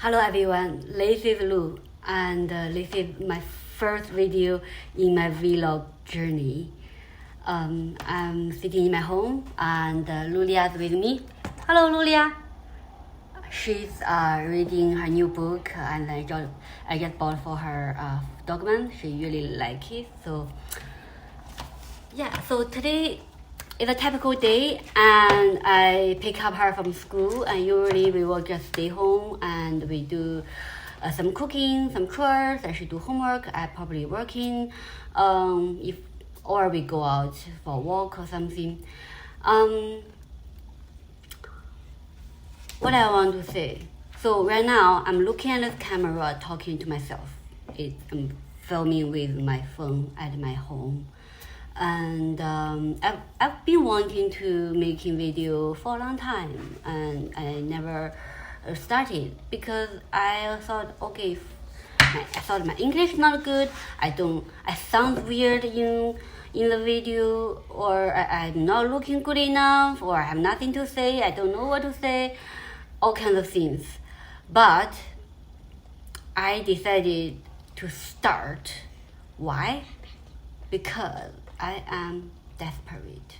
Hello everyone, this is Lulu, and this is my first video in my vlog journey. I'm sitting in my home, and Lulia is with me. Hello, Lulia. She's reading her new book, and I just bought for her document. She really like it. So yeah, so today is a typical day, and I pick up her from school, and usually we will just stay home and we do some cooking, some chores, and she do homework. I probably working, or we go out for a walk or something. What I want to say. So right now I'm looking at the camera, talking to myself. I'm filming with my phone at my home. And I've been wanting to making video for a long time, and I never started because I thought, okay, I thought my English not good. I sound weird in the video, or I'm not looking good enough, or I have nothing to say. I don't know what to say, all kinds of things. But I decided to start. Why? Because I am desperate.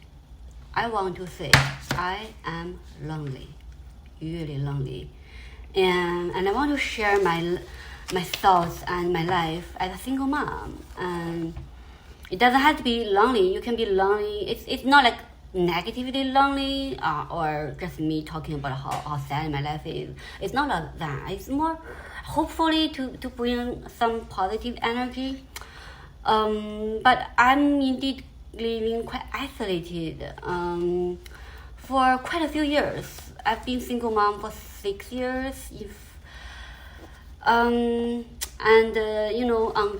I want to say I am lonely, really lonely, and I want to share my thoughts and my life as a single mom. And it doesn't have to be lonely. You can be lonely. It's not like negatively lonely or just me talking about how sad my life is. It's not like that. It's more hopefully to bring some positive energy. But I'm indeed living quite isolated for quite a few years. I've been single mom for 6 years. On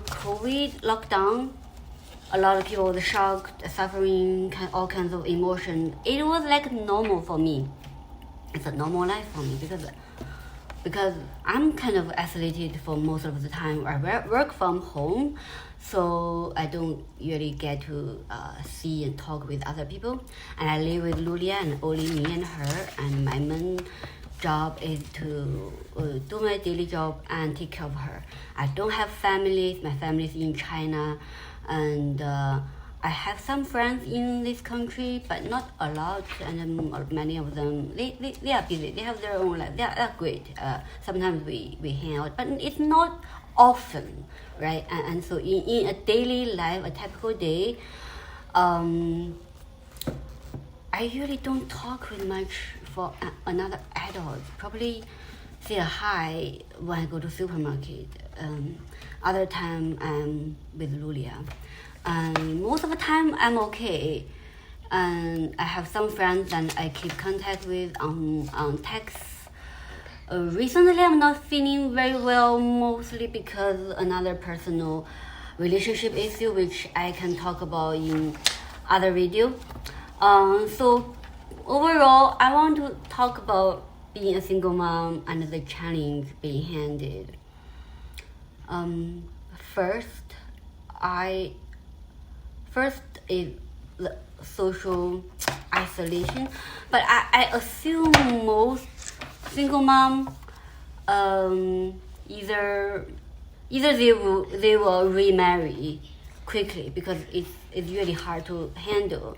COVID lockdown, a lot of people were shocked, suffering, all kinds of emotion. It was like normal for me. It's a normal life for me because I'm kind of isolated for most of the time. I work from home, so I don't really get to see and talk with other people. And I live with Lulia, and only me and her. And my main job is to do my daily job and take care of her. I don't have families. My family is in China, and I have some friends in this country, but not a lot, and many of them, they are busy. They have their own life. They're great. Sometimes we hang out, but it's not often, right? And so in a daily life, a typical day, I usually don't talk with much for another adult. Probably say a hi when I go to supermarket. Other time I'm with Lulia. And most of the time I'm okay, and I have some friends that I keep contact with on text. Recently I'm not feeling very well, mostly because another personal relationship issue which I can talk about in other video. So overall I want to talk about being a single mom and the challenge being handed. First is the social isolation, but I assume most single mom either they will remarry quickly because it's really hard to handle,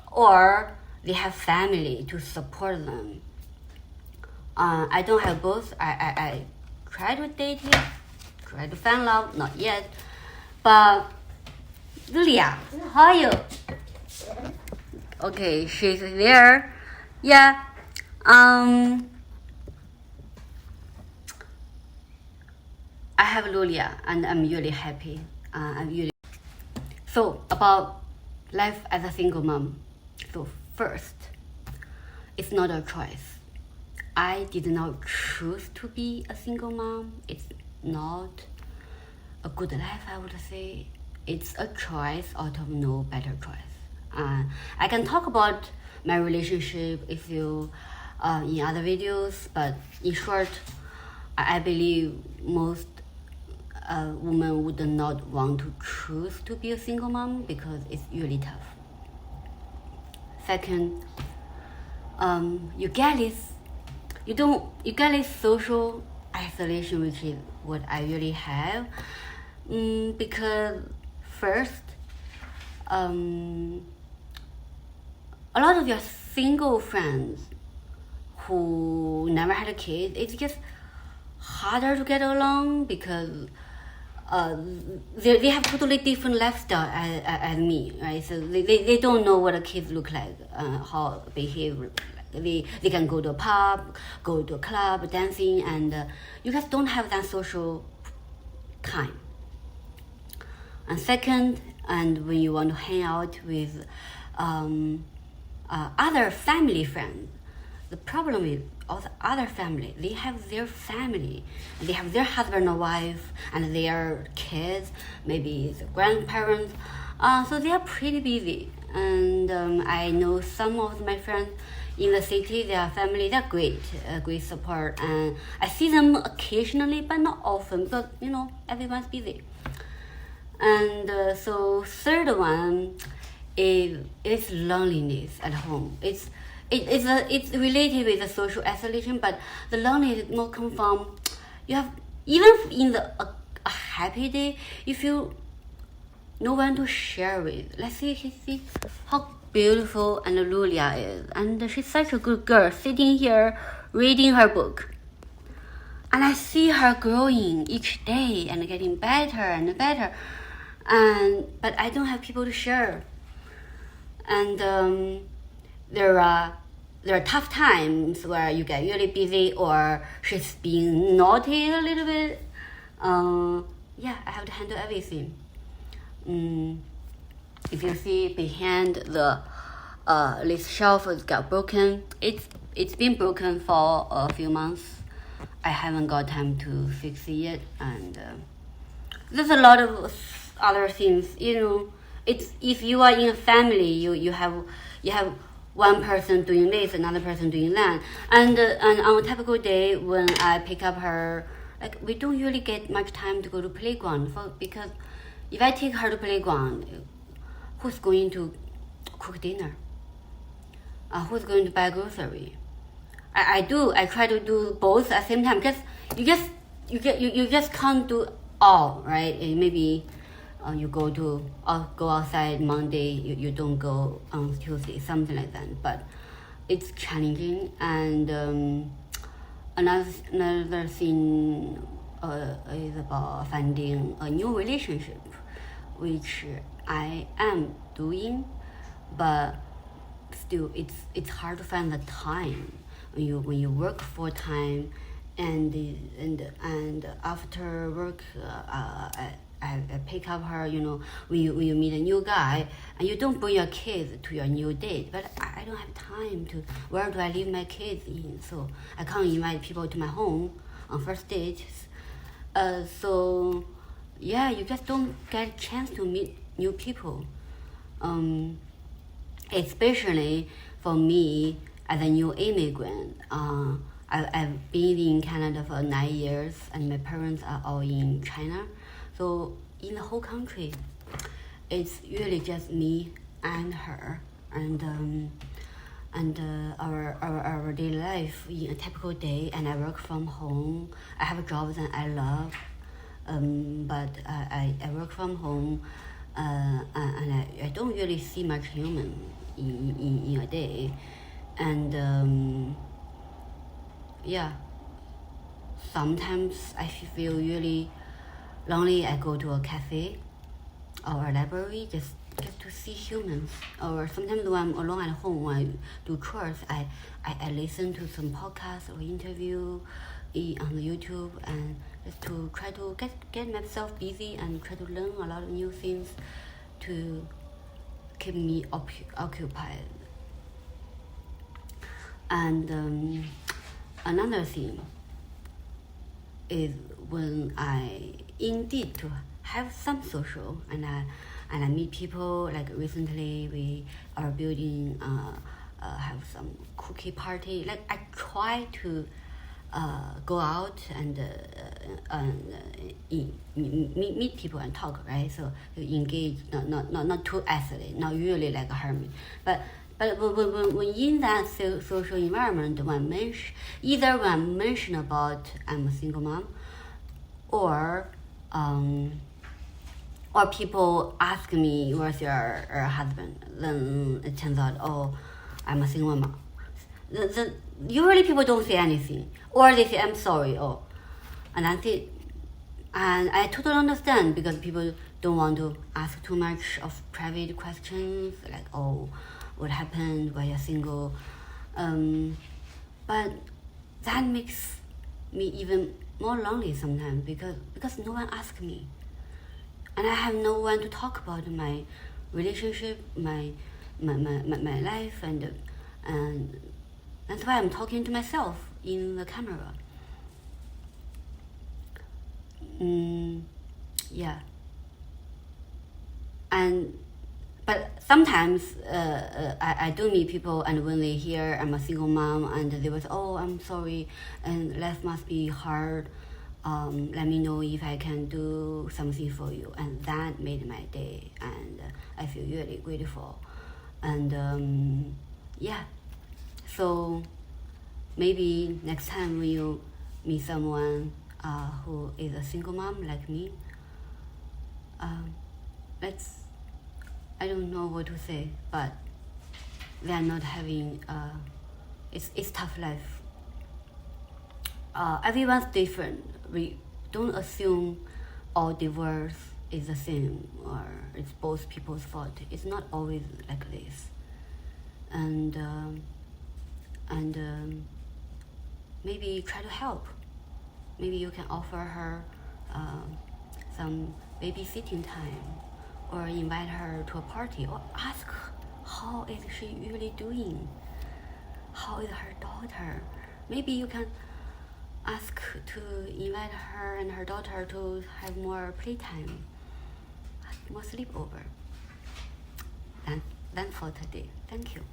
or they have family to support them. I don't have both. I try to date it, try to find love, not yet, but Lulia, how are you? Okay, she's there. Yeah. I have Lulia, and I'm really happy. So about life as a single mom. So first, it's not a choice. I did not choose to be a single mom. It's not a good life, I would say. It's a choice out of no better choice. I can talk about my relationship if you in other videos, but in short, I believe most women would not want to choose to be a single mom because it's really tough. Second, you get you get a social isolation, which is what I really have. Because first, a lot of your single friends who never had a kid, it's just harder to get along because they have totally different lifestyle as me, right? So they don't know what a kids look like, how behave. They can go to a pub, go to a club, dancing, and you guys don't have that social time. And second, and when you want to hang out with other family friends, the problem is all the other family, they have their family, they have their husband or wife and their kids, maybe the grandparents, so they are pretty busy. And I know some of my friends in the city, their family, they're great, great support, and I see them occasionally but not often because everyone's busy. And so third one is loneliness at home. It's related with the social isolation, but the loneliness more come from you have, even in a happy day, you feel no one to share with. Let's see how beautiful and Lulia is, and she's such a good girl sitting here reading her book. And I see her growing each day and getting better and better. But I don't have people to share. And there are tough times where you get really busy or she's being naughty a little bit. I have to handle everything. If you see behind the this shelf got broken, it's been broken for a few months. I haven't got time to fix it yet, and there's a lot of other things. It's if you are in a family, you have one person doing this, another person doing that, and on a typical day when I pick up her, like we don't really get much time to go to playground because if I take her to playground, who's going to cook dinner? Who's going to buy grocery? I try to do both at the same time because you just can't do all, right? Maybe you go outside Monday, you don't go on Tuesday, something like that. But it's challenging. And another thing is about finding a new relationship, which I am doing, but still it's hard to find the time when you work full time, and after work I pick up her. When you meet a new guy and you don't bring your kids to your new date, but I don't have time to. Where do I leave my kids in? So I can't invite people to my home on first dates. So you just don't get a chance to meet new people. Especially for me as a new immigrant. I've been in Canada for 9 years, and my parents are all in China. So in the whole country, it's really just me and her, and our daily life in a typical day. And I work from home. I have a job that I love, but I work from home, and I don't really see much human in a day, and sometimes I feel really lonely. I go to a cafe or a library just to see humans, or sometimes when I'm alone at home, when I do chores, I listen to some podcasts or interview on the YouTube, and just to try to get myself busy and try to learn a lot of new things to keep me occupied. And another thing is when I indeed to have some social, and I meet people. Like recently we are building have some cookie party. Like I try to go out and meet people and talk, right? So to engage, not too isolated, not really like a hermit, but But when in that social environment, either when mention about I'm a single mom, or people ask me where's your husband, then it turns out, oh, I'm a single mom. Usually people don't say anything, or they say I'm sorry, and that's it. And I totally understand, because people don't want to ask too much of private questions, like, oh, what happened, why you're single. But that makes me even more lonely sometimes, because no one asks me. And I have no one to talk about my relationship, my life, and that's why I'm talking to myself in the camera. Yeah. But sometimes I do meet people, and when they hear I'm a single mom, and they will say, oh, I'm sorry, and life must be hard. Let me know if I can do something for you. And that made my day, and I feel really grateful. And yeah, so maybe next time when you meet someone who is a single mom like me, I don't know what to say, but they are not having it's tough life. Everyone's different. We don't assume all divorce is the same, or it's both people's fault. It's not always like this. And maybe try to help. Maybe you can offer her some babysitting time, or invite her to a party, or ask how is she really doing, how is her daughter. Maybe you can ask to invite her and her daughter to have more playtime, more sleepover. That's for today. Thank you.